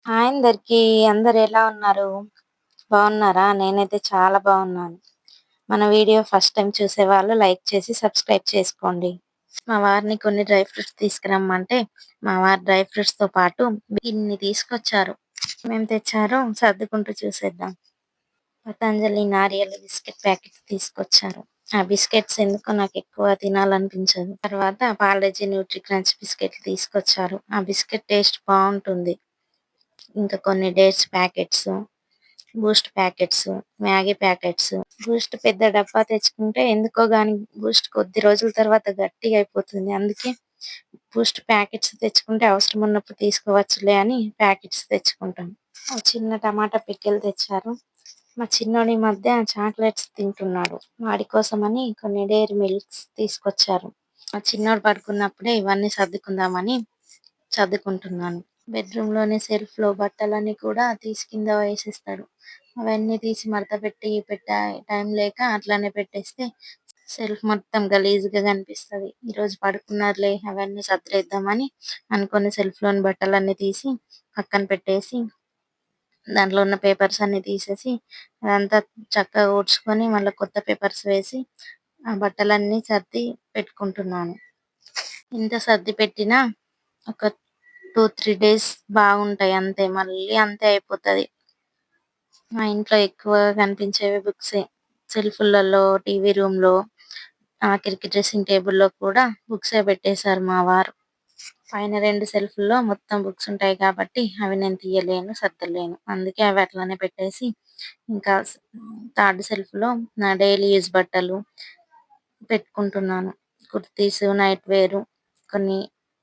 Hi అందరికీ. అందరూ ఎలా ఉన్నారు? బాగున్నారా? నేనైతే చాలా బాగున్నాను. మన వీడియో ఫస్ట్ టైమ్ చూసేవాళ్ళు లైక్ చేసి సబ్స్క్రైబ్ చేసుకోండి. మా వారిని కొన్ని డ్రై ఫ్రూట్స్ తీసుకురమ్మంటే, మా వారు డ్రై ఫ్రూట్స్‌తో పాటు ఇన్ని తీసుకొచ్చారు. ఏమేం తెచ్చారో సర్దుకుంటూ చూసేద్దాం. పతంజలి నారియల్ బిస్కెట్ ప్యాకెట్ తీసుకొచ్చారు. ఆ బిస్కెట్స్ ఎందుకో నాకెక్కువ తినాలనిపించదు. తర్వాత పార్లేజీ న్యూట్రీ క్రంచ్ బిస్కెట్లు తీసుకొచ్చారు. ఆ బిస్కెట్ టేస్ట్ బావుంటుంది. ఇంకా కొన్ని dates packets, Boost packets, Maggi packets. Boost పెద్ద డబ్బా తెచ్చుకుంటే ఎందుకో గాని బూస్ట్ కొద్ది రోజుల తర్వాత గట్టిగా అయిపోతుంది. అందుకే బూస్ట్ ప్యాకెట్స్ తెచ్చుకుంటే అవసరం ఉన్నప్పుడు తీసుకోవచ్చులే అని ప్యాకెట్స్ తెచ్చుకుంటాం. ఓ చిన్న టమాటా పికిల్ తెచ్చారు. మా చిన్నోడు ఈ మధ్య చాక్లెట్స్ తింటున్నాడు. వాడి కోసమని కొన్ని డైరీ మిల్క్స్ తీసుకొచ్చారు. మా చిన్నోడు పడుకున్నప్పుడే ఇవన్నీ సర్దుకుందామని సర్దుకుంటున్నాను. బెడ్రూమ్‌లోని సెల్ఫ్‌లో బట్టలన్నీ కూడా తీసి కింద వేసేస్తాడు. అవన్నీ తీసి మడత పెట్టి పెట్టే టైం లేక అట్లనే పెట్టేస్తే సెల్ఫ్ మొత్తం గలీజ్‌గా కనిపిస్తది. ఈరోజు పడుకున్నారులే అవన్నీ సర్దేద్దామని అనుకోని సెల్ఫ్‌లోని బట్టలన్నీ తీసి పక్కన పెట్టేసి, దాంట్లో ఉన్న పేపర్స్ అన్నీ తీసేసి, అదంతా చక్కగా ఊడ్చుకొని మళ్ళా కొత్త పేపర్స్ వేసి, ఆ బట్టలన్నీ సర్ది పెట్టుకుంటున్నాను. ఇంత సర్ది పెట్టినా ఒక 2, 3 డేస్ బాగుంటాయి అంతే. మళ్ళీ అంతే అయిపోతది. మా ఇంట్లో ఎక్కువగా కనిపించేవి బుక్సే. సెల్ఫులలో, టీవీ రూమ్‌లో, ఆఖరికి డ్రెస్సింగ్ టేబుల్‌లో కూడా బుక్సే పెట్టేశారు మా వారు. పైన 2 సెల్ఫ్‌ల్లో మొత్తం బుక్స్ ఉంటాయి కాబట్టి అవి నేను తీయలేను, సర్దలేను. అందుకే అవి అట్లనే పెట్టేసి ఇంకా థర్డ్ సెల్ఫ్‌లో నా డైలీ యూజ్ బట్టలు పెట్టుకుంటున్నాను. కుర్తీసు, నైట్ వేరు, కొన్ని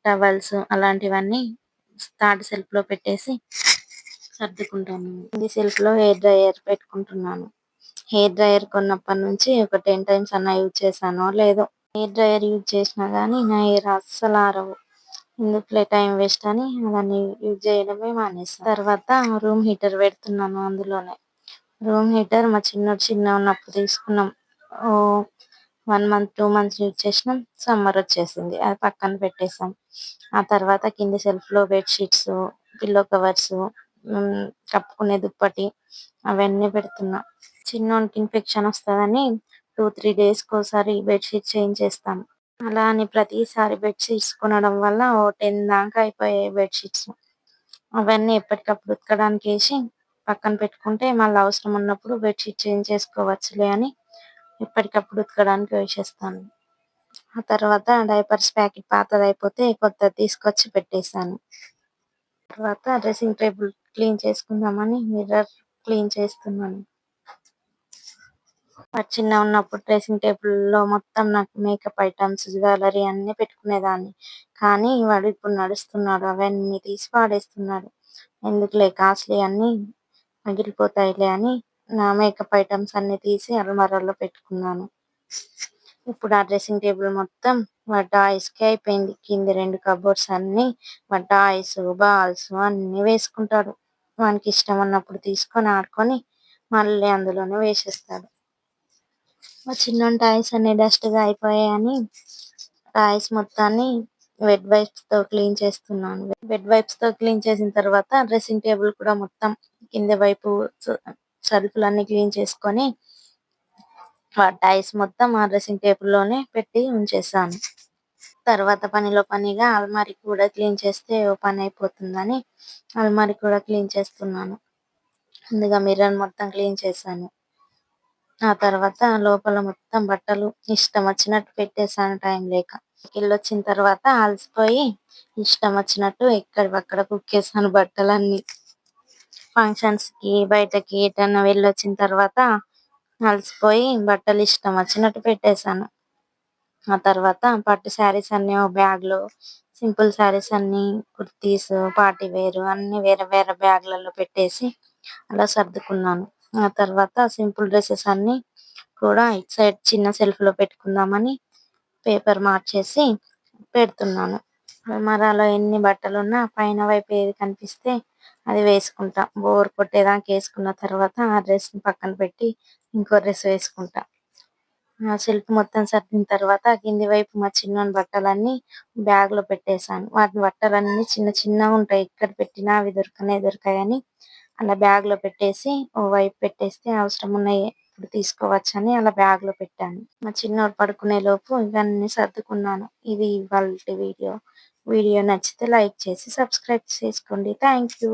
టవల్స్ అలాంటివన్నీ థర్డ్ సెల్ఫ్‌లో పెట్టేసి సర్దుకుంటాను. కింది సెల్ఫ్‌లో హెయిర్ డ్రైయర్ పెట్టుకుంటున్నాను. హెయిర్ డ్రైయర్ కొన్నప్పటి నుంచి ఒక 10 టైమ్స్ అన్నా యూజ్ చేశానో లేదో. హెయిర్ డ్రైయర్ యూజ్ చేసినా గానీ నా హెయిర్ అస్సలు ఆరవు. ఎందుకులే టైం వేస్ట్ అని దాన్ని యూజ్ చేయడమే మానేసా. తర్వాత రూమ్ హీటర్ పెడుతున్నాను అందులోనే. రూమ్ హీటర్ మా చిన్నోడు చిన్నగున్నప్పుడు తీసుకున్నాం. ఓహ్! 1 మంత్, 2 మంత్స్ యూజ్ చేసినాం. సమ్మర్ వచ్చేసింది. అది పక్కన పెట్టేసాం. ఆ తర్వాత కింది షెల్ఫ్‌లో బెడ్ షీట్స్, పిల్లో కవర్స్, కప్పుకునే దుప్పటి అవన్నీ పెడుతున్నా. చిన్నోనికి ఇన్ఫెక్షన్ వస్తదని 2, 3 డేస్‌కోసారి బెడ్ షీట్ చేంజ్ చేస్తాం. అలా అని ప్రతిసారి బెడ్ షీట్స్ కొనడం వల్ల ఓ 10 దాకా అయిపోయాయి బెడ్ షీట్స్. అవన్నీ ఎప్పటికప్పుడు ఉతకడానికేసి పక్కన పెట్టుకుంటే మళ్ళీ అవసరం ఉన్నప్పుడు బెడ్ షీట్ చేంజ్ చేసుకోవచ్చులే అని ఎప్పటికప్పుడు ఉతకడానికి వేసేస్తాను. ఆ తర్వాత డైపర్స్ ప్యాకెట్ పాతదయిపోతే కొత్తది తీసుకొచ్చి పెట్టేసాను. తర్వాత డ్రెస్సింగ్ టేబుల్ క్లీన్ చేసుకుందామని మిర్రర్ క్లీన్ చేస్తున్నాను. చిన్నగున్నప్పుడు డ్రెస్సింగ్ టేబుల్‌లో మొత్తం నాకు మేకప్ ఐటెమ్స్, జ్యువెల్లరీ అన్నీ పెట్టుకునేదాన్ని. కానీ వాడు ఇప్పుడు నడుస్తున్నాడు. అవన్నీ తీసి పడేస్తున్నాడు. ఎందుకులే కాస్ట్‌లీ అన్నీ పగిలిపోతాయిలే అని నా మేకప్ ఐటెమ్స్ అన్నీ తీసి అల్మారాలో పెట్టుకున్నాను. ఇప్పుడు ఆ డ్రెస్సింగ్ టేబుల్ మొత్తం వాడి టాయ్స్‌కే అయిపోయింది. కింది 2 కబోర్డ్స్ అన్నీ వాడి టాయ్స్, బాల్స్ అన్నీ వేసుకుంటాడు. వానికి ఇష్టం ఉన్నప్పుడు తీసుకొని ఆడుకొని మళ్ళీ అందులోనే వేసేస్తాడు. మా చిన్నోని టాయ్స్ అన్ని డస్ట్‌గా అయిపోయాయని టాయ్స్ మొత్తాన్ని వెట్ వైప్స్‌తో క్లీన్ చేస్తున్నాను. వెట్ వైప్స్‌తో క్లీన్ చేసిన తర్వాత డ్రెస్సింగ్ టేబుల్ కూడా మొత్తం కింద వైపు షెల్ఫ్‌లన్నీ క్లీన్ చేసుకొని వాడి టాయ్స్ మొత్తం ఆ డ్రెస్సింగ్ టేబుల్‌లోనే పెట్టి ఉంచేసాను. తర్వాత పనిలో పనిగా అల్మారీ కూడా క్లీన్ చేస్తే ఓ పని అయిపోతుందని అల్మారీ కూడా క్లీన్ చేస్తున్నాను. ముందుగా మిర్రర్ మొత్తం క్లీన్ చేశాను. ఆ తర్వాత లోపల మొత్తం బట్టలు ఇష్టం వచ్చినట్టు పెట్టేసాను టైం లేక. ఇల్లొచ్చిన తర్వాత అలసిపోయి ఇష్టం వచ్చినట్టు ఎక్కడివక్కడ కుక్కేసాను బట్టలన్నీ. ఫంక్షన్స్‌కి, బయటకి ఎటన్నా వెళ్ళొచ్చిన తర్వాత అలసిపోయి బట్టలు ఇష్టం వచ్చినట్టు పెట్టేసాను. ఆ తర్వాత పట్టు శారీస్ అన్నీ ఓ బ్యాగ్‌లో, సింపుల్ శారీస్ అన్నీ, కుర్తీస్, పార్టీ వేర్ అన్నీ వేరే వేరే బ్యాగ్‌లలో పెట్టేసి అలా సర్దుకున్నాను. ఆ తర్వాత సింపుల్ డ్రెసెస్ అన్నీ కూడా ఇటు సైడ్ చిన్న సెల్ఫ్‌లో పెట్టుకుందామని పేపర్ మార్చేసి పెడుతున్నాను. అల్మారాలో ఎన్ని బట్టలున్నా పైన వైపు ఏది కనిపిస్తే అది వేసుకుంటా. బోర్ కొట్టేదాకా ఏసుకున్న తర్వాత ఆ డ్రెస్‌ని పక్కన పెట్టి ఇంకో డ్రెస్ వేసుకుంటా. ఆ సెల్ఫ్ మొత్తం సర్దిన తర్వాత ఆ కింది వైపు మా చిన్నోని బట్టలన్నీ బ్యాగ్‌లో పెట్టేసాను. వాటి బట్టలన్నీ చిన్న చిన్నగుంటాయి. ఎక్కడ పెట్టినా అవి దొరకనే దొరకాయని అలా బ్యాగ్‌లో పెట్టేసి ఓ వైపు పెట్టేస్తే అవసరం ఉన్నయి ఇప్పుడు తీసుకోవచ్చని అలా బ్యాగ్‌లో పెట్టాను. మా చిన్నోడు పడుకునే లోపు ఇవన్నీ సర్దుకున్నాను. ఇది ఇవాల్టి వీడియో. వీడియో నచ్చితే లైక్ చేసి సబ్స్క్రైబ్ చేసుకోండి. Thank you.